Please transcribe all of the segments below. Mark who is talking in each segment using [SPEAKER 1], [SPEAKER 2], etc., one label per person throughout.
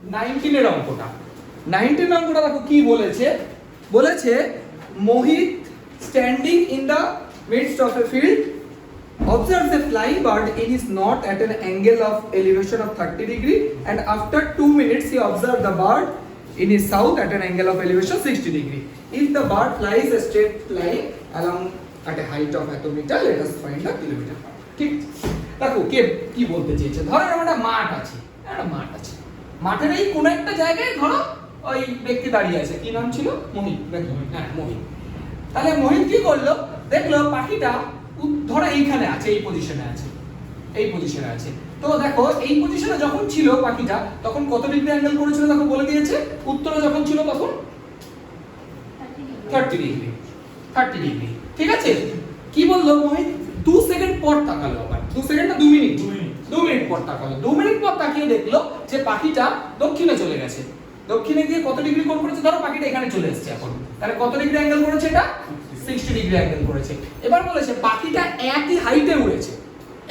[SPEAKER 1] 19 এর অঙ্কটা। 19 অঙ্কটা দেখো কি বলেছে, বলেছে Mohit standing in the midst of a field observes a flying bird in his knot at an angle of elevation of 30 degree and after 2 minutes he observed the bird in his south at an angle of elevation 60 degree. If the bird flies a straight line along at a height of এত metre, let us find the kilometer. ঠিক, দেখো কে কি বলতে চেয়েছে। ধরো একটা মাঠ আছে, একটা মাঠ আছে, মাঠের এই কোন একটা জায়গায় ধরো ওই ব্যক্তি দাঁড়িয়ে আছে, কি নাম ছিল? মোহিত। হ্যাঁ মোহিত। তাহলে মোহিত কি করলো, দেখলো পাখিটা ধরো এইখানে আছে, এই পজিশনে আছে, এই পজিশনে আছে। তো দেখো এই পজিশনে যখন ছিল পাখিটা তখন কত ডিগ্রি অ্যাঙ্গেল করেছিল দেখো বলে দিয়েছে। উত্তরে যখন ছিল তখন 30 ডিগ্রি, 30 ডিগ্রি। ঠিক আছে, কি বললো মোহিত? 2 সেকেন্ড পর তাকালো, আবার 2 সেকেন্ড না 2 মিনিট, 2 মিনিট পর তাকালো। 2 মিনিট পর তাকিয়ে দেখলো যে পাখিটা দক্ষিণে চলে গেছে। দক্ষিণে গিয়ে কত ডিগ্রি কোণ করেছে? ধরো পাখিটা এখানে চলে এসেছে এখন, তাহলে কত ডিগ্রি অ্যাঙ্গেল করেছে? এটা 60 ডিগ্রি অ্যাঙ্গেল করেছে। এবার বলেছে পাখিটা একই হাইটে উড়েছে,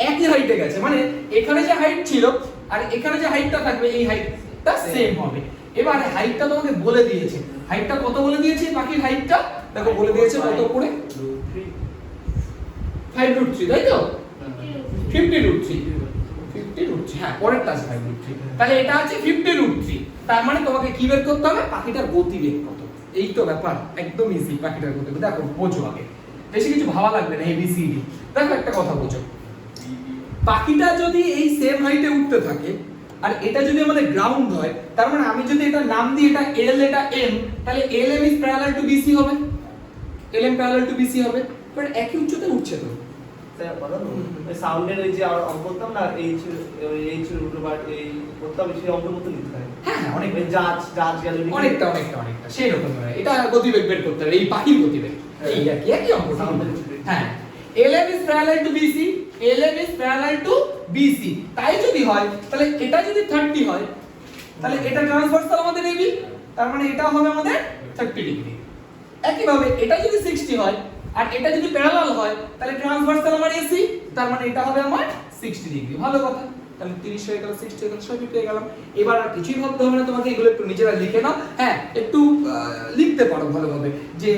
[SPEAKER 1] একই হাইটে গেছে, মানে এখানে যে হাইট ছিল আর এখানে যে হাইটটা থাকবে এই হাইটটা সেম হবে। এবারে হাইটটা তোমাকে বলে দিয়েছে, হাইটটা কত বলে দিয়েছে পাখির হাইটটা? দেখো বলে দিয়েছে কত করে, 5√3, তাই তো? 50√3, 50√3, হ্যাঁ পরেরটা আছে 5√3। তাহলে এটা আছে 50√3। তার মানে তোমাকে কি বের করতে হবে? পাখিটার গতিবেগ কত। এই তো ব্যাপার, একদম ইজি। পাখিটার গতিবেগ দেখো, বোঝো আগে, বেশি কিছু ভাবা লাগবে না। ABCD দেখো, একটা কথা বোঝো, পাখিটা যদি এই সেম হাইটে উঠতে থাকে আর এটা যদি আমাদের গ্রাউন্ড হয়, তার মানে আমি যদি এটা নাম দিই এটা L, এটা M, তাহলে LM is parallel to BC হবে, LM parallel to BC হবে। বাট একই উচ্চতায় উঠছে তো।
[SPEAKER 2] স্যার বলো না, ওই সাউন্ডের ওই যে অঙ্ক করতাম না, এই ছিল √, এই করতাম, সেই অঙ্কের মতো লিখতে হয়।
[SPEAKER 1] হ্যাঁ অনেক
[SPEAKER 2] জাজ গ্যালারি
[SPEAKER 1] অনেকটা সেই রকম হয়। এটা গতিবেগ বের করতে হবে, এই পাখির গতিবেগ। এই একই অঙ্ক। হ্যাঁ, LM is parallel to BC, LM is parallel to BC। তাই যদি হয় তাহলে এটা যদি 30 হয় তাহলে এটা ট্রান্সভার্সাল আমাদের AB, তার মানে এটা হবে আমাদের 30 ডিগ্রি। একই ভাবে এটা যদি 60 হয় আর এটা যদি প্যারালাল হয় তাহলে ট্রান্সভার্সাল আমার AC, তার মানে এটা হবে আমার 60 ডিগ্রি। ভালো কথা, তাহলে 30 হয়ে গেল, 60 হয়ে গেল, সবই পেয়ে গেলাম। এবার আর কিছুই ভাবতে হবে না তোমাকে, এগুলো একটু নিজেরা লিখে নাও। হ্যাঁ একটু লিখতে পারো ভালোভাবে যে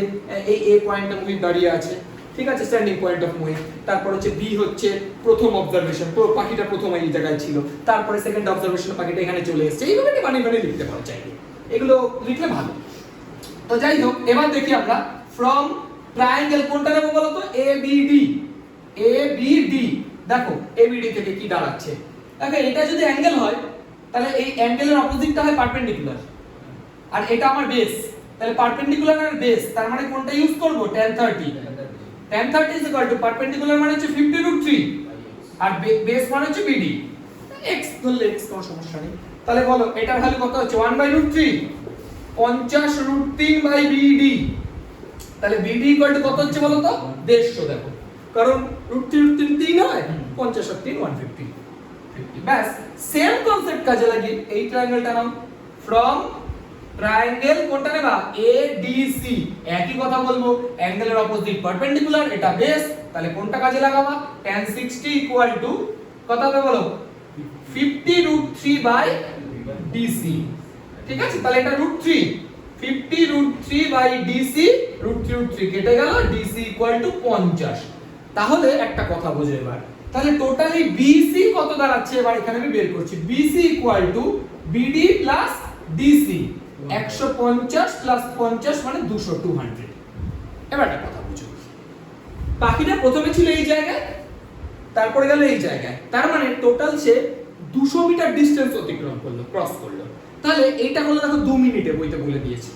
[SPEAKER 1] এই A পয়েন্টে মুহিত দাঁড়িয়ে আছে, ঠিক আছে, স্ট্যান্ডিং পয়েন্ট অফ মোহিত। তারপর হচ্ছে B হচ্ছে প্রথম অবজারভেশন, তো পাখিটা প্রথম এই জায়গায় ছিল। তারপরে সেকেন্ড অবজারভেশন, পাখিটা এখানে চলে এসেছে। এইভাবে কি বানিয়ে লিখতে পারো চাইলে, এগুলো লিখলে ভালো। তো যাই হোক, এবার দেখি আমরা ফ্রম ট্রায়াঙ্গেল কোনটা নেব বলো তো? ABD, ABD। দেখো ABD থেকে কি দাঁড়াচ্ছে, দেখো এটা যদি অ্যাঙ্গেল হয় তাহলে এই অ্যাঙ্গেলের অপোজিটটা হয় পারপেন্ডিকুলার, আর এটা আমার বেস, তাহলে পারপেন্ডিকুলার আর বেস, তার মানে কোনটা ইউজ করব? tan 30। tan 30 is equal to perpendicular মানে হচ্ছে 50√3 আর বেস মানে হচ্ছে BD। x ধরলে x, কোনো সমস্যা নেই। তাহলে বলো এটার ভ্যালু কত হচ্ছে? 1/√3, 50√3/BD। তাহলে BD ইকুয়াল টু কত হচ্ছে বলো তো? 150। দেখো কারণ √3 3 হয়, 50 আর 3 150। ব্যাস, সেম কনসেপ্ট কাজে লাগিয়ে এই ট্রায়াঙ্গেলটা নাও। ফ্রম ট্রায়াঙ্গেল কোনটা নেবা? ADC। একই কথা বলবো, অ্যাঙ্গেলের অপোজিট পারপেন্ডিকুলার, এটা বেস, তাহলে কোনটা কাজে লাগাবা? tan 60 ইকুয়াল টু কত হবে বলো? 50√3/DC। ঠিক আছে, তাহলে এটা √3, 50√3/DC, √3 কেটে গেল, DC ইকুয়াল টু 50। তাহলে একটা কথা বোঝো এবার, তাহলে টোটালি BC কত দাঁড়াচ্ছে? এবার এখানে আমি বের করছি। BC equal to BD plus DC, 150 plus 50 মানে 200, 200। এবার একটা কথা বুঝো, পাখিটা প্রথমে ছিল এই জায়গায়, তারপরে গেল এই জায়গায়, তার মানে টোটাল সে 200 মিটার ডিসটেন্স অতিক্রম করলো, ক্রস করলো। তাহলে এইটা হলো দেখো 2 মিনিটে, বইতে বলে দিয়েছে।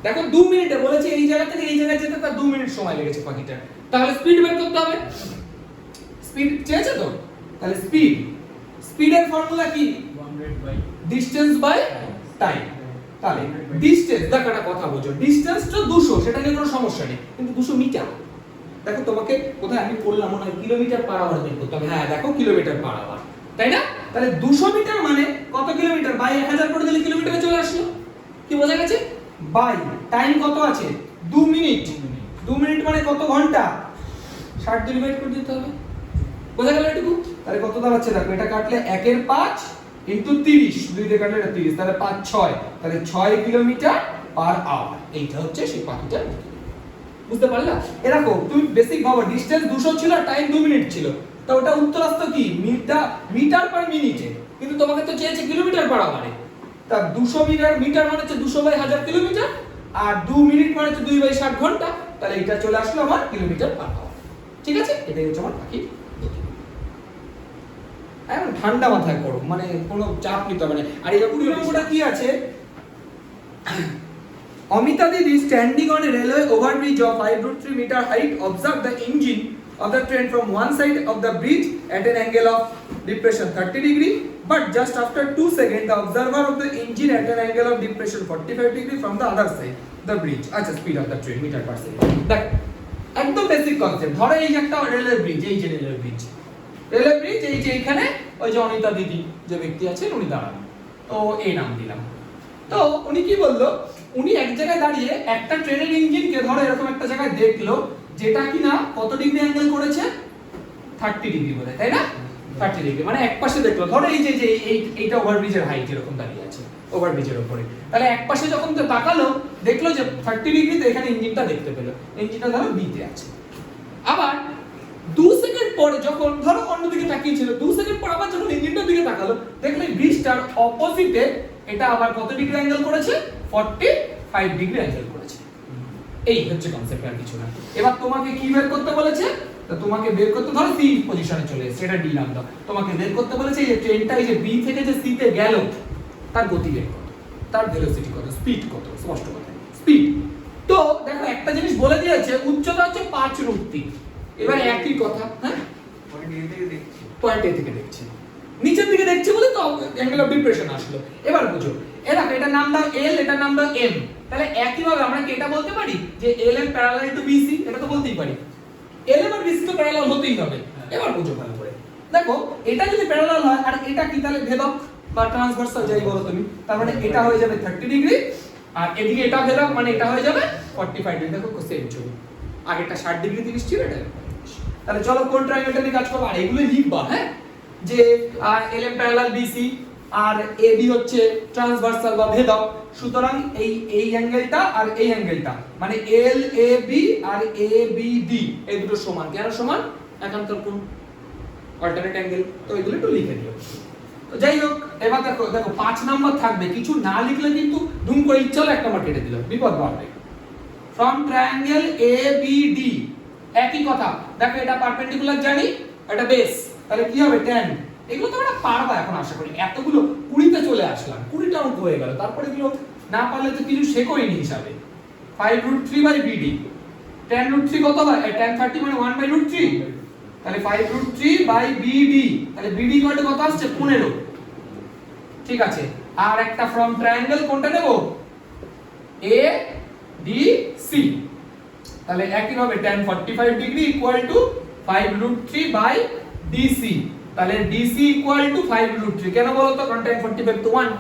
[SPEAKER 1] দেখো 2 মিনিটে বলেছে, এই জায়গা থেকে এই জায়গায় যেতে তার 2 মিনিট সময় লেগেছে পাখিটার। তাহলে স্পিড বের করতে হবে, স্পিড চেয়েছে তো, তাহলে স্পিডের ফর্মুলা কি? Distance by time. তাহলে ডিসটেন্স, দেখো একটা কথা বোঝো, ডিসটেন্সটা 200, সেটা নিয়ে কোনো সমস্যা নেই, কিন্তু 200 মিটার। দেখো তোমাকে কোথায় আমি বললাম না কিলোমিটার পার আওয়ার বের করতে হবে। হ্যাঁ দেখো কিলোমিটার পার আওয়ার, তাই না? তাহলে 200 মিটার মানে কত কিলোমিটার? বাই 1000 করে দিলে কিলোমিটারে চলে আসলো। কি বোঝা গেছে? বাই টাইম কত আছে? 2 মিনিট। 2 মিনিট মানে কত ঘন্টা? 60 দিয়ে ডিভাইড করে দিতে হবে। বোঝা গেল এটুকু? তাহলে কত দাঁড়াচ্ছে দেখো, এটা কাটলে 1/5 ইনটু 30, 2 দিয়ে কাটলে এটা 30, তাহলে 5 6, তাহলে 6 কিলোমিটার পার আওয়ার। এইটা হচ্ছে সেই পাখিটার গতি। বুঝতে পারলা? এ দেখো তুমি বেসিক ভাবো, ডিসটেন্স 200 ছিল, টাইম 2 মিনিট ছিল, তো ওটা উত্তর আসতো কি মিটার পার মিনিটে, কিন্তু তোমাকে তো চেয়েছে কিলোমিটার পার আওয়ারে। তা 200 মিটার মানে হচ্ছে 200/1000 কিলোমিটার, আর 2 মিনিট মানে হচ্ছে 2/60 ঘন্টা, তাহলে এটা চলে আসলো আমার কিলোমিটার পার আওয়ার। ঠিক আছে, এটাই হচ্ছে আমার পাখির গতি। এখন ঠান্ডা মাথায় করো, মানে কোনো চাপ নিতে হবে না। আর এই পুরোটা কি আছে, Amita Didi standing on a railway overbridge of 5.3 meter height observed the engine of the train from one side of the bridge at an angle of depression 30 degree, but just after 2 seconds the observer of the engine at an angle of depression 45 degree from the other side the bridge. আচ্ছা, speed of the train meter per second। দেখ একদম basic concept. ধরো এই যে একটা railway bridge, এই যে railway bridge, এই যে এখানে ওই যে অনিতা দিদি যে ব্যক্তি আছেন উনি দাঁড়ানো, তো এই নাম দিলাম। তো উনি কি বললো, উনি এক জায়গায় দাঁড়িয়ে একটা ট্রেনের ইঞ্জিনকে ধরো এরকম একটা জায়গায় দেখলো, যেটা কিনা কত ডিগ্রি অ্যাঙ্গেল করেছে, 30 ডিগ্রি বলে, তাই না? 30 ডিগ্রি মানে এক পাশে দেখলো, ধরো এই যে এইটা ওভারব্রিজের হাইট এরকম দাঁড়িয়ে আছে ওভারব্রিজের উপরে, তাহলে এক পাশে যখন তো তাকালো দেখলো যে 30 ডিগ্রিতে এখানে ইঞ্জিনটা দেখতে পেলো, ইঞ্জিনটা ধরো বিতে আছে। আবার 2 সেকেন্ড পরে যখন ধরো অন্যদিকে তাকিয়ে ছিল, 2 সেকেন্ড পর আবার যখন ইঞ্জিনটার দিকে তাকালো, দেখলো এই ব্রিজটার অপোজিটে এটা আবার কত ডিগ্রি অ্যাঙ্গেল করেছে, 45 ডিগ্রি অ্যাঙ্গেল করেছে। এই হচ্ছে কনসেপ্ট, আর কিছু না। এবার তোমাকে কি বের করতে বলেছে, তো তোমাকে বের করতে, ধরো সি পজিশনে চলে এসেছে, এটা ডি নাম দাও, তোমাকে বের করতে বলেছে এই ট্রেনটা এই যে বি থেকে যে সি তে গেল তার গতি বের কত, তার ভেলোসিটি কত, স্পিড কত, স্পষ্ট কথা স্পিড। তো দেখো একটা জিনিস বলে দিয়েছে, উচ্চতা হচ্ছে 5√3। এবার একই কথা, হ্যাঁ পয়েন্ট এ থেকে দেখছি, নিচের দিকে দেখছি বলে তো অ্যাঙ্গেল অফ ডিপ্রেশন আসলো। এবার বুঝো, দেখো এটার নাম দাও এল, এটার নাম দাও এম, তাহলে একই ভাবে আমরা কি এটা বলতে পারি যে L M parallel to BC, এটা তো বলতেই পারি, এল এম আর বিসি তো প্যারালাল হতেই হবে। এবার বুঝো ভালো করে, দেখো এটা যদি প্যারালাল হয় আর এটা কি, তাহলে ভেদক বা ট্রান্সভার্সাল যাই বলো তুমি, তার মানে এটা হয়ে যাবে 30 ডিগ্রি, আর এদিকে এটা ভেদক মানে এটা হয়ে যাবে 45 ডিগ্রি। দেখো সেম ছবি, আগেরটা 60 ডিগ্রি 30 ছিল, এটা। তাহলে চলো কোন ট্রায়াঙ্গেলটা নিয়ে কাজ করব, আর এগুলো লিখবা, হ্যাঁ, যে এলএম প্যারালাল বিসি আর এবি হচ্ছে ট্রান্সভার্সাল বা ভেদক। সুতরাং এই অ্যাঙ্গেলটা আর এই অ্যাঙ্গেলটা মানে এল A B R A B D এই দুটো সমান। কেন সমান? একান্তর কোণ, অল্টারনেট অ্যাঙ্গেল। তো এগুলো একটু লিখে দিও। তো যাই হোক, এবার দেখো 5 নাম্বার থাকবে, কিছু না লিখলে কিন্তু ধুম করে ইচ্ছা হলো 1 নাম্বার কেটে দিল, বিপদ বাড়বে। From triangle A B D, একই কথা, দেখো এটা পারপেন্ডিকুলার জানি, এটা বেস, তাহলে কি হবে tan। এগুলো তো আমরা পারবা এখন আশা করি, এতগুলো 20তে চলে আসলাম, 20টা অঙ্ক হয়ে গেল, তারপরে এগুলো না পারলে তো কিছু শেখোই নি হিসাবে। 5√3/BD, tan√3 কত হয়, tan 30 মানে 1/√3, তাহলে 5√3/BD, তাহলে BD কত আসছে 15। ঠিক আছে, আর একটা ফ্রম ট্রায়াঙ্গেল কোনটা নেব, এ ডি সি, তাহলে একই ভাবে tan 45 degree equal two 5√3/DC, তাহলে DC ইকুয়াল টু 5√3। কেন বলো তো, কারণ tan 45 তো 1,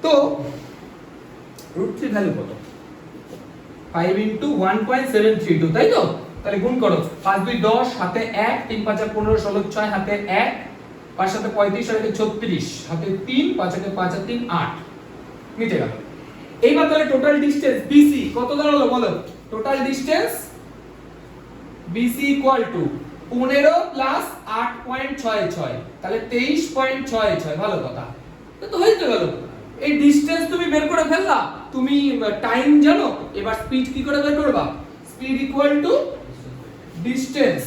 [SPEAKER 1] তো √3 ভ্যালু কত, 5 * 1.732, তাই তো? তাহলে গুণ করো, 5 2 10, হাতে 1, 3 5 15, 16 6, হাতে 1, 5 7 35, আর 36, হাতে 3, 5 5 5 3 8, মিটে গেল। এইবার তাহলে টোটাল ডিসটেন্স BC কত দাঁড়ালো বলো, total distance BC equal to 15 plus 8.66, তাহলে 23.66। ভালো কথা, তো হয়ে গেল। এই ডিসটেন্স তুমি বের করে ফেললা, তুমি টাইম জানো, এবার স্পিড কি করে বের করবা, speed equal to distance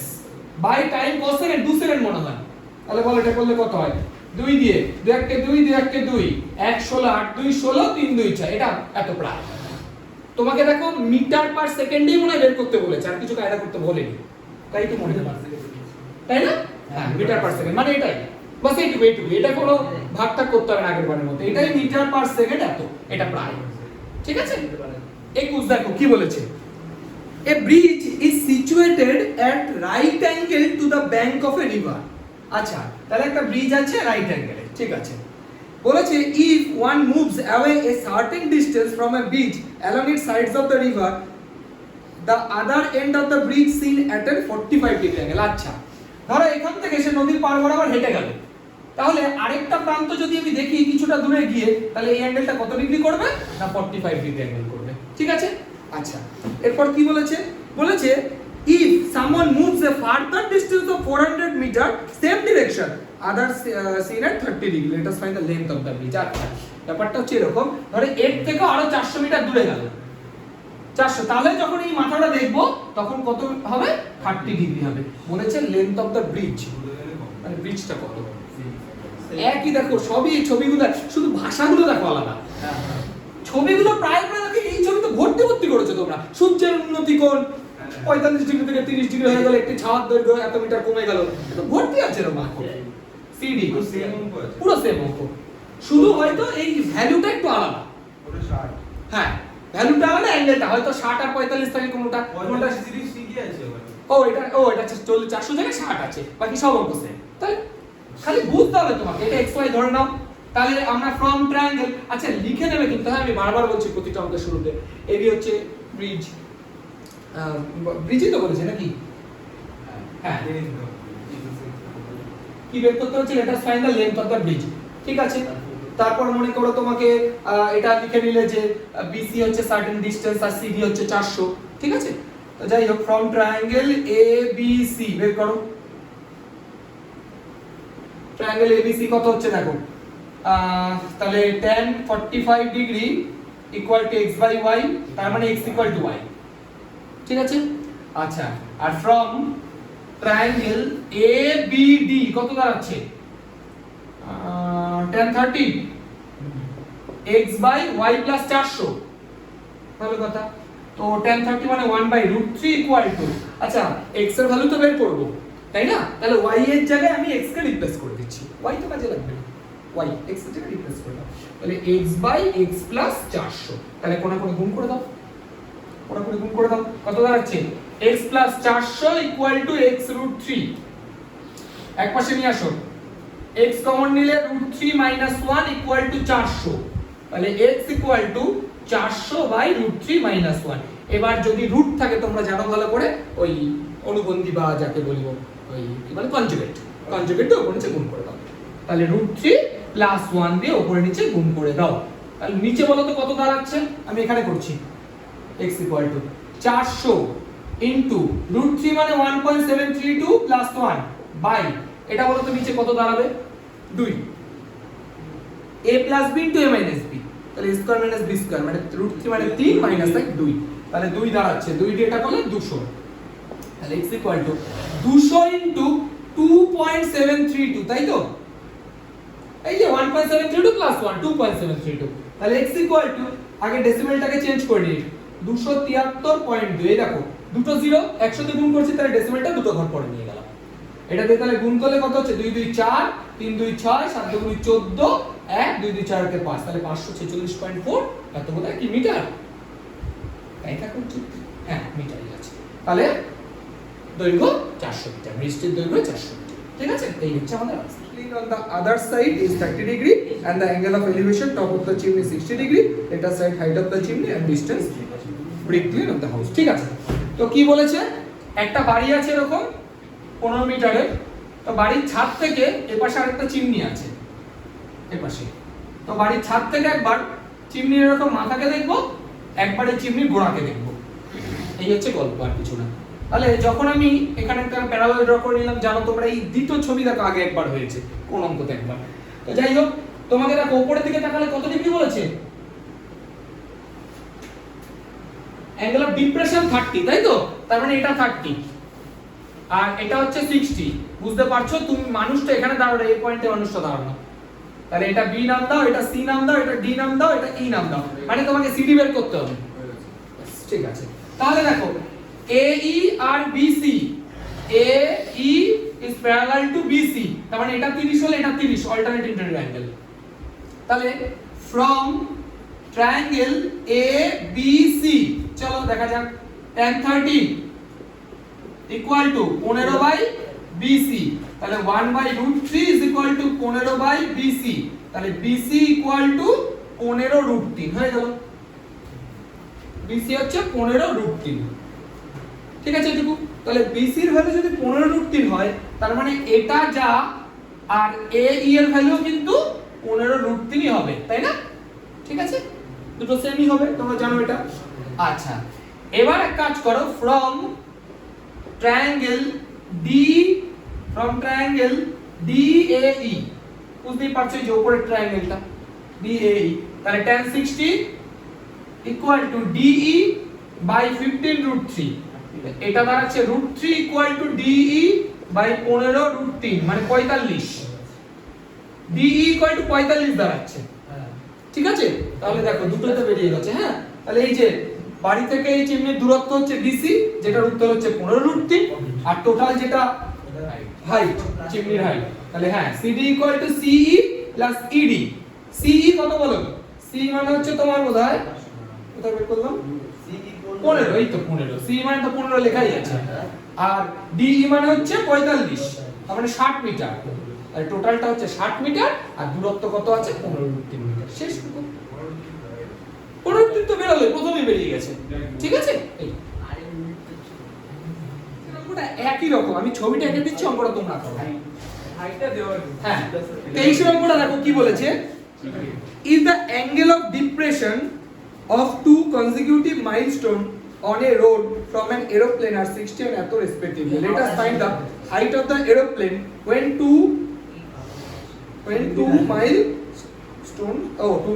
[SPEAKER 1] by time, কত সেকেন্ড, 2 সেকেন্ড মনে হয়। তাহলে বলো এটা করলে কত হয়, 2 দিয়ে 2 1 2 2 1 2, 1 16 8 2 16 3 2 6, এটা এত প্রায়। তোমাকে দেখো মিটার পার সেকেন্ডেই মনে হয় বের করতে বলেছে, আর কিছু কায়দা করতে বলেনি, তাই তো মনে হয়, তাই না? হ্যাঁ, মিটার পার সেকেন্ড মানে এটাই, বাস এইটুকু, এটা কোনো ভাগটা করতে হবে না আগের বারের মতো, এটাই মিটার পার সেকেন্ড এত, এটা প্রায়। ঠিক আছে, 21 দেখো কি বলেছে, a bridge is situated at right angle to the bank of a river। আচ্ছা, তাহলে একটা ব্রিজ আছে রাইট অ্যাঙ্গেলে, ঠিক আছে। বলেছে if one moves away a certain distance from a bridge along its sides of the river, the other end of the bridge seen at a 45 degree angle। আচ্ছা, ধরো এখান থেকে সে নদীর পার বরাবর হেঁটে গেল, তাহলে আরেকটা প্রান্ত যদি আমি দেখি কিছুটা দূরে গিয়ে, তাহলে এই অ্যাঙ্গেলটা কত ডিগ্রি করবে না 45 ডিগ্রি অ্যাঙ্গেল করবে। ঠিক আছে, আচ্ছা এরপর কি বলেছে, বলেছে if someone moves a further distance of 400 meter same direction others seen at 30 degree, let us find the length of the bridge। আচ্ছা ব্যাপারটা হচ্ছে এরকম, ধরে এর থেকে আরো 400 মিটার দূরে গেল, 400, তাহলে যখন এই মাথাটা দেখবো তখন কত হবে 30 ডিগ্রি হবে। বলেছে লেন্থ অফ দ্য ব্রিজ, মানে ব্রিজটা কত, একই দেখো সবই ছবিগুলো, শুধু ভাষাগুলো দেখো আলাদা। ছবিগুলো প্রায় প্রায় দেখো, এই ছবি তো ভর্তি ভর্তি করেছো তোমরা। সূর্যের উন্নতি কোণ 45 ডিগ্রি থেকে 30 ডিগ্রি হয়ে গেল, একটি ছাওয়ার দৈর্ঘ্য এত মিটার কমে গেল, তো ভর্তি আছে এরকম অঙ্ক। সিডি পুরো সেম অঙ্ক, শুধু হয়তো এই ভ্যালুটা একটু আলাদা। হ্যাঁ ভ্যালুটা আলাদা, অ্যাঙ্গেলটা হয়তো 60 আর 45 থাকে কোনটা কোনটা
[SPEAKER 3] 30 ডিগ্রি আছে ওখানে।
[SPEAKER 1] এটা 400 জায়গায় 60 আছে, বাকি সব অঙ্ক সেম। তাহলে খালি বুঝতে হবে তোমাকে, এটা x y ধরে নাও। তাহলে আমরা ফ্রম ট্রায়াঙ্গেল, আচ্ছা লিখে নেবে কিন্তু, হ্যাঁ আমি বারবার বলছি প্রতিটা অঙ্কের শুরুতে, এবি হচ্ছে ব্রিজ, ব্রিজই তো বলেছে নাকি? হ্যাঁ কি বের করতে হচ্ছে, late us find the length of the bridge. ঠিক আছে, তারপর মনে করো তোমাকে এটা লিখে নিলে যে বিসি হচ্ছে সার্টেন ডিসটেন্স আর সিডি হচ্ছে 400। ঠিক আছে, তো যাই হোক ফ্রম ট্রায়াঙ্গেল এবিসি বের করো। ট্রায়াঙ্গেল এবিসি কত হচ্ছে দেখো, তাহলে tan 45 degree equal to x by y, তার মানে x ইকুয়াল টু y। ঠিক আছে, আচ্ছা আর ফ্রম ট্রায়াঙ্গেল ABD কত দাঁড়াচ্ছে, tan 30 x by y plus 400, ভালো কথা। তো tan 30 মানে 1/√3 ইকুয়াল টু, আচ্ছা x এর ভ্যালু তো বের করব তাই না, তাহলে y এর জায়গায় আমি x কে রিপ্লেস করে দিচ্ছি, y তো কাজে লাগবে না, y x এর জায়গায় রিপ্লেস করে দাও, তাহলে x বাই x প্লাস 400, তাহলে কোণা কোণে গুণ করে দাও, কোণা কোণে গুণ করে দাও, কত দাঁড়াচ্ছে x plus 400 equal to x√3, এক পাশে নিয়ে আসো, x কমন নিলে √3 - 1 ইকুয়াল টু 400, তাহলে x ইকুয়াল টু 400/√3 - 1। এবার যদি রুট থাকে তোমরা জানো ভালো করে, ওই অনুবন্ধী বা যাকে বলবো ওই কি বলে কনজুগেট, কনজুগেট দিয়ে উপরে নিচে গুণ করে দাও, তাহলে √3 + 1 দিয়ে উপরে নিচে গুণ করে দাও, তাহলে নিচে বলো তো কত দাঁড়াচ্ছে, আমি এখানে করছি x ইকুয়াল টু 400 ইনটু √3 মানে 1.732 + 1 বাই, এটা বলো তো নিচে কত দাঁড়াবে 2, a + b * a - b, তাহলে a স্কয়ার - b স্কয়ার মানে √3 মানে 3 মাইনাস 2, তাহলে 2 দাঁড়াচ্ছে, 2 দিয়ে এটা করলে 200, তাহলে x ইকুয়াল টু 200 ইনটু 2.732, তাই তো, এই যে 1.732 + 1 2.732, তাহলে x ইকুয়াল টু, আগে ডেসিমেলটাকে চেঞ্জ করে নিই, 273.2, এই দেখো দুটো 0 100 তে গুণ করছি, তাহলে ডেসিমেলটা দুটো ঘর পরে নিয়ে গেলাম, এটা দিয়ে তাহলে গুণ করলে কত হচ্ছে 2 2 4 3 2 6 7 2 14 1 2 2 4 কে 5, তাহলে 546.4, এত বোধ হয় কি মিটার, তাই থাকুন ঠিক, হ্যাঁ মিটারই আছে, তাহলে দৈর্ঘ্য 400 মিটার, ব্রিজটির দৈর্ঘ্য 400 মিটার। ঠিক আছে, এই হচ্ছে আমাদের answer. On the other side is 30 degree and the angle of elevation top of the chimney 60 degree, let us write height of the chimney and distance brick lane of the house। ঠিক আছে, তো কি বলেছে, একটা বাড়ি আছে এরকম 15 মিটারের, তো বাড়ির ছাদ থেকে এপাশে আরেকটা চিমনি আছে এপাশে, তো বাড়ির ছাদ থেকে একবার চিমনির এরকম মাথাকে দেখবো, একবারে চিমনির গোড়াকে দেখবো, এই হচ্ছে গল্প আর কিছু না। তাহলে যখন আমি এখানে একটা প্যারাবোলা ড্র করে নিলাম, জানো তোমরা এই দ্বিতীয় ছবি দেখো আগে একবার হয়েছে কোন অঙ্কতে একবার, তো যাই হোক তোমাকে দেখো উপরের দিকে তাকালে কত ডিগ্রি বলেছে, অ্যাঙ্গেল অফ ডিপ্রেশন 30, তাই তো, তার মানে এটা 30 আর এটা হচ্ছে 60, বুঝতে পারছো তুমি মানুষটা এখানে দাঁড়ানো, এই পয়েন্টে মানুষটা দাঁড়ানো, তাহলে এটা বি নাম দাও, এটা সি নাম দাও, এটা ডি নাম দাও, এটা ই নাম দাও, মানে তোমাকে সিডি বের করতে হবে। ঠিক আছে, তাহলে দেখো AE R BC, AE is parallel to BC, তার মানে এটা 30 হলে এটা 30, অল্টারনেট ইন্টারনাল অ্যাঙ্গেল, তাহলে from triangle ABC, চলো দেখা যাক, tan 30 equal to 15/BC, তাহলে 1/√3 is equal to 15/BC, তাহলে BC equal to 15√3 হয়ে গেল, BC হচ্ছে 15√3। ঠিক আছে এটুকু, তাহলে BC এর ভ্যালু যদি 15√3 হয়, তার মানে এটা যা আর এ ই এর ভ্যালু কিন্তু 15√3 হবে, তাই না? ঠিক আছে, দুটো সেমই হবে, তোমরা জানো এটা। আচ্ছা, এবার এক কাজ করো, ফ্রম ট্রায়াঙ্গেল DAE, বুঝতেই পারছো যে উপরের ট্রায়াঙ্গেলটা DAE, তাহলে tan 60 equal to DE by 15√3, এটা দাঁড়াচ্ছে √3 ইকুয়াল টু DE বাই 15√3 মানে 45, DE ইকুয়াল টু 45 দাঁড়াচ্ছে। ঠিক আছে, তাহলে দেখো দুটোই তো বেরিয়ে গেছে। হ্যাঁ, তাহলে এই যে বাড়ি থেকে এই চিমনির দূরত্ব হচ্ছে BC, যেটার উত্তর হচ্ছে 15√3, আর টোটাল যেটা হাইট, চিমনির হাইট, তাহলে হ্যাঁ CD equal to CE plus ED। CE কত বলো? CE মানে হচ্ছে তোমার বোধহয় কোথায় বের করলাম, 15, এই তো 15, CE মানে তো 15 লেখাই আছে, আর DE মানে হচ্ছে 45, তার মানে 60 মিটার। আর টোটালটা হচ্ছে 60 মিটার, আর দূরত্ব কত আছে? 15√3 মিটার। শেষ টুকু 15√3 তো বেরোলো, প্রথমেই বেরিয়ে গেছে। ঠিক আছে, এই অঙ্কটা একই রকম, আমি ছবিটা এঁকে দিচ্ছি, অঙ্কটা তোমরা করো।
[SPEAKER 2] হাইটটা দেওয়া
[SPEAKER 1] হ্যাঁ, 23 অঙ্কটা দেখো কি বলেছে, is the angle of depression of two consecutive milestone on a road from an aeroplane are 60 and atho respectively. Let us find the height of the aeroplane when two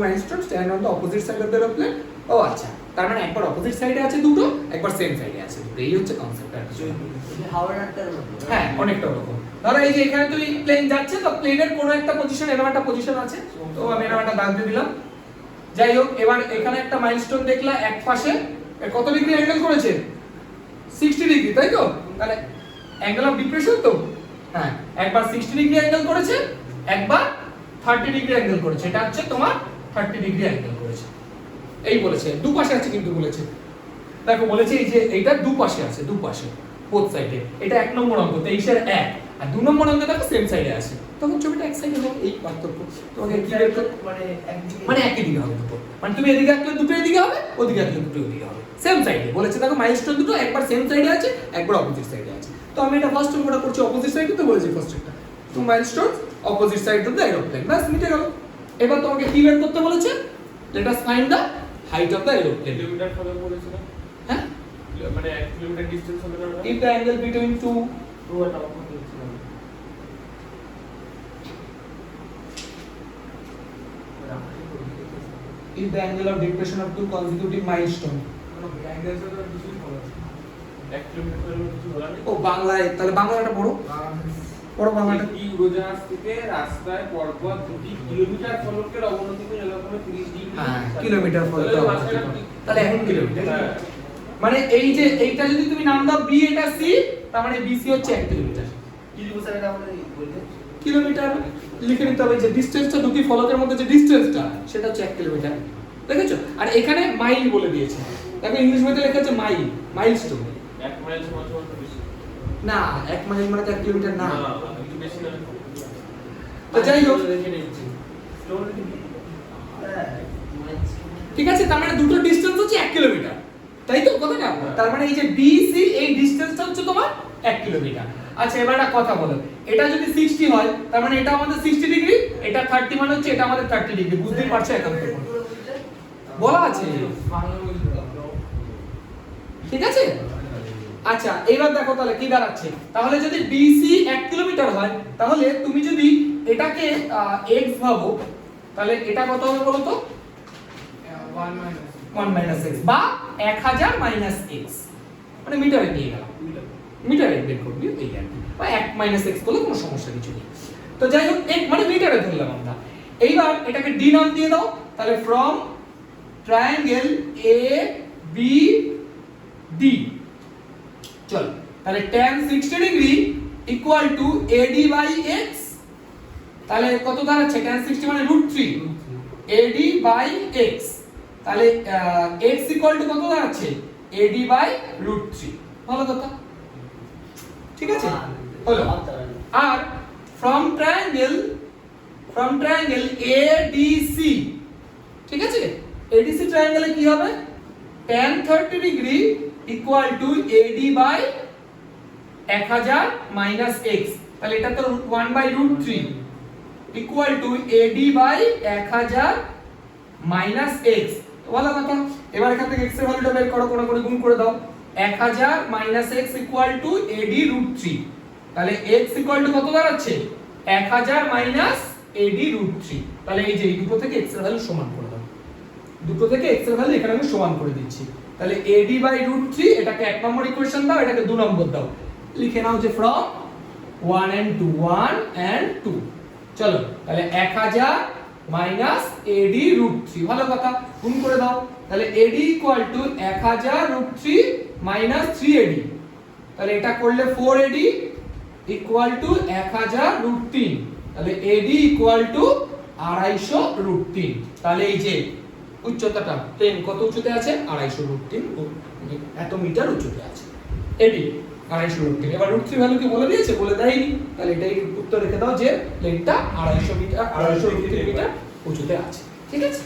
[SPEAKER 1] milestones stand on the opposite side of the aeroplane. ও আচ্ছা, তার মানে একবার opposite সাইডে আছে দুটো, একবার same সাইডে আছে দুটো, এই হচ্ছে কনসেপ্ট। হ্যাঁ, অনেকটা ওরকম। ধরো এই যে এখানে তুই প্লেন যাচ্ছে, তো প্লেনের কোনো একটা পজিশন, এরকম একটা পজিশন আছে, তো আমি এরকম একটা দাগ দিয়ে দিলাম। যাই হোক, এবার এখানে একটা মাইলস্টোন দেখলা, এক পাশে কত ডিগ্রি অ্যাঙ্গেল করেছে? 60 ডিগ্রি, তাই তো? তাহলে অ্যাঙ্গেল অফ ডিপ্রেশন তো, হ্যাঁ, একবার 60 ডিগ্রি অ্যাঙ্গেল করেছে, একবার 30 ডিগ্রি অ্যাঙ্গেল করেছে, এটা হচ্ছে তোমার 30 ডিগ্রি অ্যাঙ্গেল করেছে। এই বলেছে, দুপাশে আছে কিন্তু বলেছে, দেখো বলেছে এই যে এইটা দুপাশে আছে, দুপাশে বোথ সাইডে। এটা 1 নম্বর অঙ্ক, 23 এর 1, আর 2 নম্বর অঙ্ক দেখো সেম সাইডে আছে, তখন ছবিটা এক সাইডে হবে, এই পার্থক্য। তোমাকে কি বের করতে, মানে একই দিকে হবে দুটো, মানে তুমি এদিকে আঁকলে দুটো এদিকে হবে, ওদিকে আঁকলে দুটো ওদিকে হবে, সেম সাইডে। বলেছে দেখো মাইলস্টোন দুটো একবার সেম সাইডে আছে, একবার অপোজিট সাইডে আছে। তো আমি এটা ফার্স্ট অঙ্কটা করছি অপোজিট সাইডে, তো বলেছি ফার্স্ট একটা two milestones opposite side of the aeroplane, বাস মিটে গেল। এবার তোমাকে কি বের করতে বলেছে? Let us find the height of the aeroplane.
[SPEAKER 3] Kilometre follow করেছিল,
[SPEAKER 1] হ্যাঁ,
[SPEAKER 3] মানে 1 কিলোমিটার ডিসটেন্স হবে না?
[SPEAKER 1] if the angle between two if the angle of depression of two consecutive milestone,
[SPEAKER 3] 1 kilometre follow কিছু বলা নেই।
[SPEAKER 1] ও বাংলায়, তাহলে বাংলাটা পড়ো, পড়ো বাংলাটা।
[SPEAKER 3] একটি উড়োজাহাজ থেকে রাস্তায় পরপর 2 কিলোমিটার ফলকের অবনতি করে এরকম 30 ডিগ্রি।
[SPEAKER 1] হ্যাঁ, কিলোমিটার ফলক, তাহলে 1 কিলোমিটার।
[SPEAKER 3] হ্যাঁ,
[SPEAKER 1] মানে এই যে এইটা যদি তুমি নাম দাও বি, এটা সি, তার মানে বিসি হচ্ছে 1 কিলোমিটার। কিলোমিটার লিখে নিতে হবে, যে ডিসটেন্সটা দুটি ফলকের মধ্যে যে ডিসটেন্সটা, সেটা হচ্ছে 1 কিলোমিটার। দেখেছো? আর এখানে মাইল বলে দিয়েছে, দেখো ইংলিশ বইতে লেখা আছে মাইল, মাইলস্টোন।
[SPEAKER 3] 1 মাইল সমান বেশি
[SPEAKER 1] না, 1 মাইল মানে তো 1 কিলোমিটার না।
[SPEAKER 3] না, একটু বেশি না।
[SPEAKER 1] তো যাই হোক, ঠিক আছে, তার মানে দুটো ডিসটেন্স হচ্ছে 1 কিলোমিটার, তাই তো কথাটা? তার মানে এই যে বিসি, এই ডিসটেন্সটা হচ্ছে তোমার 1 কিলোমিটার। আচ্ছা, এবার একটা কথা বলো, এটা যদি 60 হয়, তার মানে এটা আমাদের 60 ডিগ্রি, এটা 30 মানে হচ্ছে এটা আমাদের 30 ডিগ্রি, বুঝতেই পারছো? এখান থেকে বলা আছে, ঠিক আছে? আচ্ছা, এবার দেখো তাহলে কি দাঁড়াচ্ছে, তাহলে যদি বিসি 1 কিলোমিটার হয়, তাহলে তুমি যদি এটাকে x ভাবো, তাহলে এটা কত হবে বলো তো? 1 - x বা 1000 - x, মানে মিটারে নিয়ে গেলাম, মিটারে বের করবি এই আর কি, বা 1 - x করলে কোনো সমস্যা কিছু নেই। তো যাই হোক, এক মানে মিটারে ধরলাম আমরা। এইবার এটাকে ডি নাম দিয়ে দাও, তাহলে from triangle A B D, চল, তাহলে tan 60 degree equal to AD by x, তাহলে কত দাঁড়াচ্ছে? tan 60 মানে √3 AD বাই x, তাহলে x ইকুয়াল টু কত দাঁড়াচ্ছে? AD by √3। ভালো কথা, ঠিক আছে, হলো। আর ফ্রম ট্রায়াঙ্গেল ADC, ঠিক আছে, ADC ট্রায়াঙ্গেলে কি হবে? tan 30 degree equal to AD by 1000 - x, তাহলে এটা তো 1/√3 equal to AD by 1000 minus x। ভালো কথা, এবার এখান থেকে x এর ভ্যালুটা বের করো, কোন করে গুণ করে দাও। 1000 minus x equal two AD√3। তাহলে x ইকুয়াল টু কত দাঁড়াচ্ছে? 1000 মাইনাস AD√3। তাহলে এই যে এই দুটো থেকে x এর ভ্যালু সমান করে দাও, দুটো থেকে x এর ভ্যালু এখানে আমি সমান করে দিচ্ছি। তাহলে AD/√3 এটাকে 1 নম্বর ইকুয়েশন দাও, এটাকে 2 নম্বর দাও। লিখে নাও যে from 1 and 2 1 and 2। চলো তাহলে 1000 মাইনাস AD√3, ভালো কথা, গুণ করে দাও। তাহলে AD equal to 1000√3 minus 3AD। তাহলে এটা করলে 4AD ইকুয়াল টু 1000√3। তাহলে AD ইকুয়াল টু 250√3। তাহলে এই যে উচ্চতাটা 10 কত উচ্চতে আছে? 250√3 এত মিটার উচ্চতে আছে AD 250√3। এবার √3 ভ্যালু কি বলে দিয়েছে? বলে দেয়নি। তাহলে এটাই উত্তর রেখে দাও যে প্লেনটা 250 মিটার 250 মিটার উচ্চতে আছে। ঠিক আছে,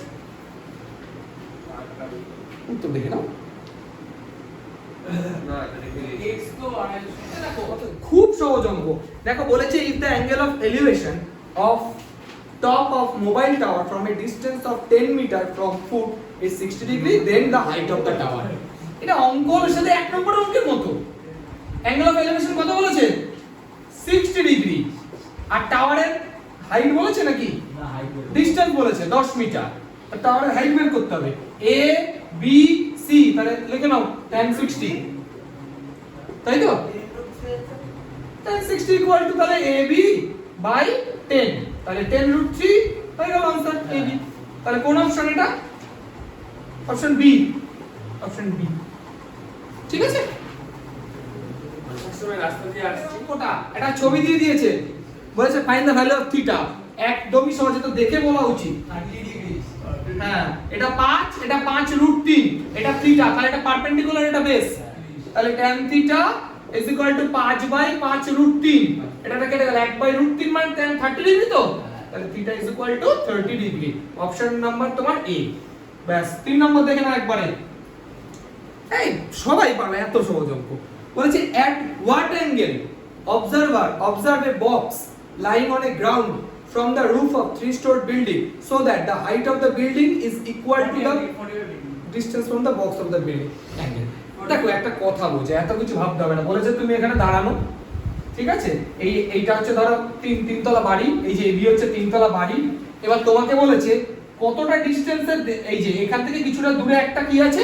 [SPEAKER 1] উত্তর দেখে নাও।
[SPEAKER 3] না এটা দেখে
[SPEAKER 1] x তো 250, দেখো খুব সহজ অঙ্ক। দেখো বলেছে if the angle of elevation of top of mobile tower from a distance of 10 meter from foot is 60 degree then the height of the tower। এটা অঙ্কের সাথে 1 নম্বর অঙ্কের মতো। angle of elevation কত বলেছে? 60 ডিগ্রি। আর টাওয়ারের হাইট বলেছে নাকি?
[SPEAKER 2] না, হাইট
[SPEAKER 1] ডিসটেন্স বলেছে 10 মিটার। আর টাওয়ারের হাইট বের করতে হবে a b c। তাহলে লিখে নাও tan 60, তাই তো? tan 60 ইকুয়াল টু তাহলে ab বাই 10। তাহলে 10√3 হয়ে গেল आंसर ab। তাহলে কোন অপশন এটা? Option B, option B. ঠিক আছে,
[SPEAKER 3] সময় রাস্তা দিয়ে আসছি
[SPEAKER 1] কোটা এটা ছবি দিয়ে দিয়েছে, বলেছে find the value of theta. একদমই সহজ, তো দেখে বলা উচিত। হ্যাঁ, এটা 5, এটা 5√3, এটা থিটা, তাহলে এটা পারপেন্ডিকুলার, এটা বেস। তাহলে tan theta is equal two 5/5√3। এটাটা কেটে গেল 1/√3 মানে tan 30 ডিগ্রি তো। তাহলে theta is equal two 30 degree. Option number তোমার এ। ব্যাস, 3 নম্বর দেখে নাও একবারে। এই সবাই পারে এত সহজ অঙ্ক। বলেছে at what angle observer observe a box lying on a ground from the roof of 3-story building so that the height of the building is equal to the distance from the box of the building angle। দেখো একটা কথা বোঝে, এত কিছু ভাবতে হবে না। বলেছে তুমি এখানে দাঁড়ানো, ঠিক আছে? এইটা হচ্ছে ধরো তিনতলা বাড়ি, এই যে এবি হচ্ছে তিনতলা বাড়ি। এবার তোমাকে বলেছে কতটা ডিসটেন্সে, এই যে এখান থেকে কিছুটা দূরে একটা কি আছে,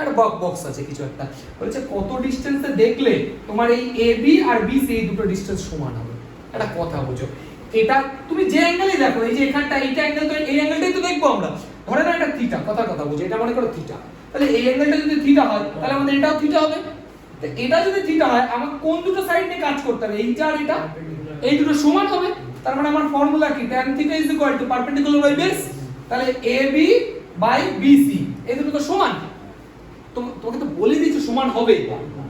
[SPEAKER 1] একটা বক্স আছে কিছু একটা। বলেছে কত ডিসটেন্সে দেখলে তোমার এই এবি আর বিসি এই দুটো ডিসটেন্স সমান হবে। একটা কথা বোঝো, এটা তুমি যে অ্যাঙ্গেলই দেখো, এই যে এখানটা এইটা অ্যাঙ্গেল, তো এই অ্যাঙ্গেলটাই তো দেখবো আমরা। ধরে না এটা থিটা, কথা বোঝো, এটা মনে করো থিটা। তাহলে এই অ্যাঙ্গেলটা যদি থিটা হয় তাহলে আমাদের এটাও থিটা হবে। তো এটা যদি থিটা হয় আমাকে কোন দুটো সাইড নিয়ে কাজ করতে হবে? এইটা আর এটা, এই দুটো সমান হবে। তার মানে আমার ফর্মুলা কি? tan theta is equal to perpendicular by base. তাহলে এবি বাই বিসি এই দুটো তো সমান। তোমাকে তো বলে দিয়েছে সমান হবে,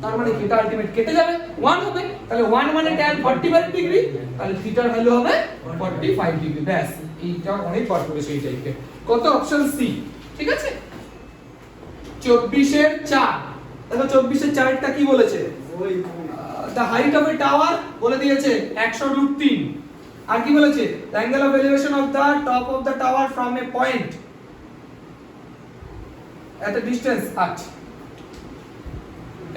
[SPEAKER 1] তার মানে থিটা আলটিমেট কেটে যাবে, 1 হবে। তাহলে 1 মানে tan 45 ডিগ্রি, তাহলে থিটার ভ্যালু হবে 45 ডিগ্রি। ব্যাস, এইটা অনেক পার করেছে এই টাইপের। কত? Option C. ঠিক আছে, 24 এর 4। দেখো 24 এর 4টা কি বলেছে? the height of a tower বলে দিয়েছে 100√3। আর কি বলেছে? the angle of elevation of the top of the tower from a point at a distance h।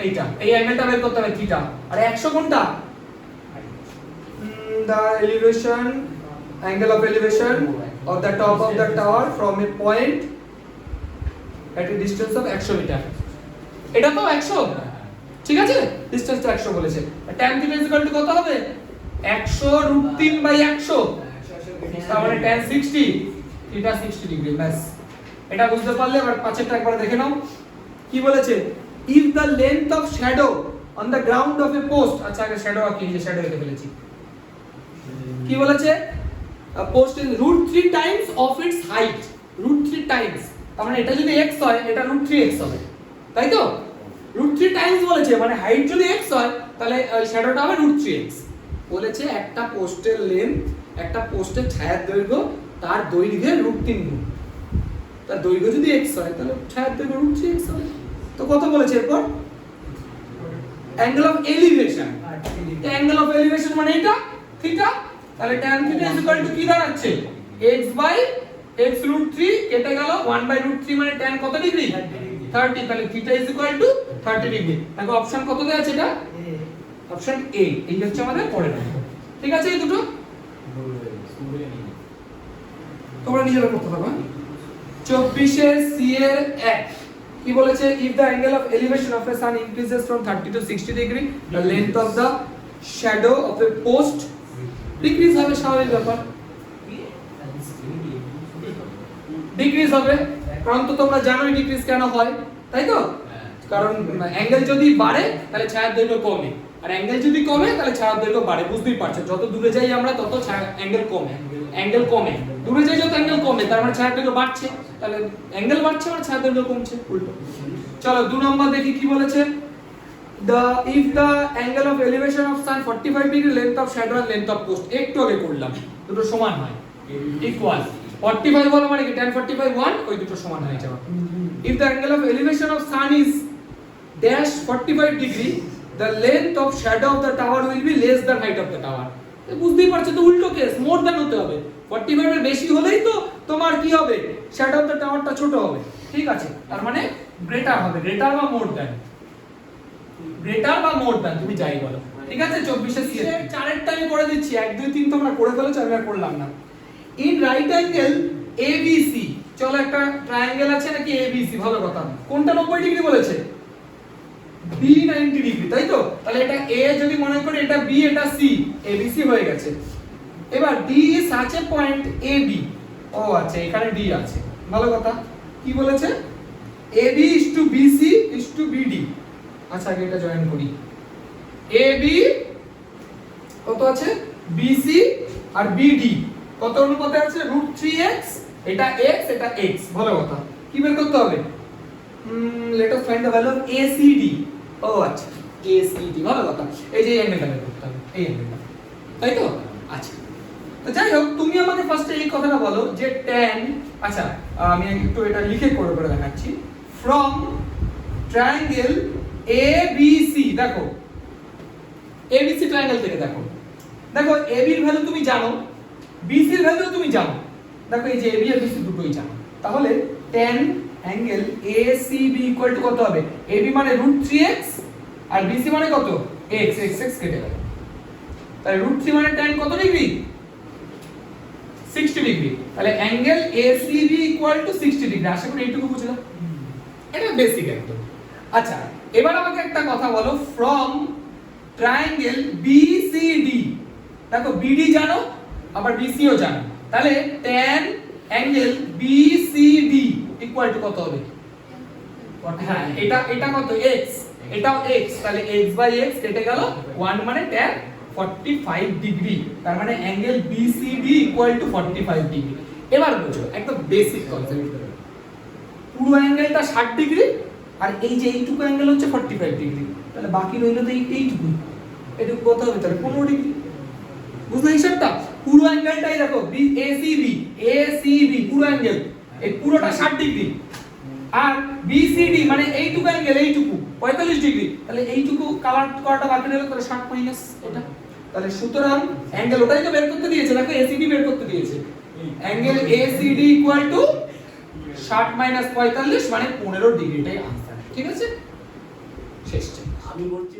[SPEAKER 1] এইটা এই অ্যাঙ্গেলটা বের করতে হবে থিটা। আর 100 কোনটা? the elevation angle of elevation of the top of the tower from a point at a distance of 100 metre. এটা তো 100, ঠিক আছে? ডিসটেন্সটা 100 বলেছে। tan theta is equal to কত হবে? 100√3/100, তার মানে tan 60, থিটা 60 ডিগ্রি। ব্যাস, এটা বুঝতে পারলে এবার পাঁচেরটা একবার দেখে নাও। কি বলেছে? if the length of shadow on the ground of a post। আচ্ছা আগে শ্যাডো আঁকি, এই যে শ্যাডো এঁকে ফেলেছি। কি বলেছে? a post is √3 times of its height, √3 times। তার মানে এটা যদি x হয় এটা √3x হবে, তাই তো? √3 টাইমস বলেছে, মানে হাইট যদি x হয় তাহলে শ্যাডোটা হবে √3x। বলেছে একটা পোস্টের লেন্থ, একটা পোস্টের ছায়ার দৈর্ঘ্য তার দৈর্ঘ্যের √3 গুণ। তার দৈর্ঘ্য যদি x হয় তাহলে ছায়ার দৈর্ঘ্য √3x হবে। তো কত বলেছে এরপর? Angle of elevation. Angle of elevation মানে এটা, থিটা, তাহলে tan theta is equal two কি দাঁড়াচ্ছে x বাই x রুট 3 কেটে গেল 1 বাই রুট 3 মানে tan কত ডিগ্রি 30, তাহলে theta is equal two 30 degree. দেখো অপশন কত দেয়া আছে এটা, অপশন এ, এই হচ্ছে আমাদের পরের অঙ্ক। ঠিক আছে, এই দুটো তোমরা নিজেরা করতে পারবে। 24 এর সি এর 1 কি বলেছে, if the angle of elevation of a sun increases from 30 to 60 degree the length of the shadow of a post decrease হবে, স্বাভাবিক ব্যাপার ডিক্রিজ হবে, কারণ তো তোমরা জানোই ডিক্রিজ কেন হয়, তাই তো? কারণ অ্যাঙ্গেল যদি বাড়ে তাহলে ছায়ার দৈর্ঘ্য কমে, আর অ্যাঙ্গেল যদি কমে তাহলে ছায়ার দৈর্ঘ্য বাড়ে, বুঝতেই পারছো যত দূরে যাই আমরা তত অ্যাঙ্গেল কমে, অ্যাঙ্গেল কমে, দূরে যাই যত অ্যাঙ্গেল কমে তার মানে ছায়ার দৈর্ঘ্য বাড়ছে, তাহলে অ্যাঙ্গেল বাড়ছে মানে ছায়ার দৈর্ঘ্য কমছে, উল্টো। চলো 2 নম্বর দেখি কি বলেছে, if the angle of elevation of sun 45 degree length of shadow and length of post, একটু আগে করলাম দুটো সমান হয় ইকুয়াল 45 বলো মানে কি tan 45 1, ওই দুটো সমান হয়ে যাবে। if the angle of elevation of sun is dash 45 degree the length of shadow of the tower will be less than height of the tower, বুঝতেই পারছো তো উল্টো কেস, মোর দ্যান হতে হবে, 45 এর বেশি হলেই তো তোমার কি হবে শ্যাডো অফ দ্য টাওয়ারটা ছোট হবে, ঠিক আছে, তার মানে গ্রেটার হবে, গ্রেটার বা মোর দ্যান, গ্রেটার বা মোর দ্যান তুমি যাই বলো, ঠিক আছে। 24 এর সি এর 4 এরটা আমি করে দিচ্ছি, 1 2 3 তোমরা করে ফেলেছো, আমি আর করলাম না। ইন রাইট অ্যাঙ্গেল এবিসি, চলো একটা ট্রায়াঙ্গেল আছে নাকি এবিসি, ভালো কথা, কোনটা 90 ডিগ্রি বলেছে, বি 90 ডিগ্রি, তাই তো? তাহলে এটা এ যদি মনে করি, এটা বি, এটা সি, এবিসি হয়ে গেছে। এবার D is such a point AB, ও আচ্ছা এখানে ডি আছে, ভালো কথা। কি বলেছে, AB is to BC is to BD, আচ্ছা আগে এটা জয়েন করি, এবি কত আছে, বিসি আর বিডি কত অনুপাতে আছে, √3x, এটা x এটা x, ভালো কথা। কি বের করতে হবে, let us find the value of ACD, ও আচ্ছা ACD, ভালো কথা, এই যে অ্যাঙ্গেলটা বের করতে হবে, এই অ্যাঙ্গেলটা, তাই তো? আচ্ছা তো যাই হোক, তুমি আমাকে ফার্স্টে এই কথাটা বলো যে tan, আচ্ছা আমি একটু এটা লিখে করে করে দেখাচ্ছি, from triangle ABC, দেখো ABC ট্রায়াঙ্গেল থেকে দেখো, দেখো AB এর ভ্যালু তুমি জানো, BC এর ভ্যালু তুমি জানো, দেখো এই যে AB আর BC দুটোই জানো, তাহলে tan angle ACB equal to কত হবে, AB মানে √3x আর BC মানে কত x, x কেটে গেল, তাহলে √3 মানে tan কত ডিগ্রি 60 ডিগ্রি, তাহলে angle ACB equal to 60 degree, আশা করি এইটুকু বুঝলাম, এটা বেসিক একদম। আচ্ছা এবার আমাকে একটা কথা বলো, ফ্রম ট্রায়াঙ্গেল BCD, দেখো BD জানো আবার BC ও জানো, তাহলে tan angle BCD equal to কত হবে, হ্যাঁ এটা কত x, এটাও x, তাহলে x বাই x কেটে গেল 1 মানে tan 45 ডিগ্রি, তার মানে angle BCD equal to 45 degree. এবার বুঝো একদম বেসিক কনসেপ্ট, পুরো অ্যাঙ্গেলটা 60 ডিগ্রি আর এই যে এইটুকু অ্যাঙ্গেল হচ্ছে 45 ডিগ্রি, তাহলে বাকি রইলো তো এইটুকু, এটুকু কত হবে তাহলে 15 ডিগ্রি, বুঝলে হিসাবটা? পুরো অ্যাঙ্গেলটাই দেখো ACB পুরো অ্যাঙ্গেল, এই পুরোটা 60 ডিগ্রি, আর BCD মানে এইটুকু অ্যাঙ্গেল, এইটুকু 45 ডিগ্রি, তাহলে এইটুকু কালার করাটা বাকি রইলো, তাহলে 60 মাইনাস এটা, তাহলে সুতরাং অ্যাঙ্গেল ওটাই তো বের করতে দিয়েছে, দেখো ACD বের করতে দিয়েছে, angle ACD equal to 60 minus 45 মানে 15 ডিগ্রিটাই আনসার, ঠিক আছে, শেষ।
[SPEAKER 2] আমি বলছি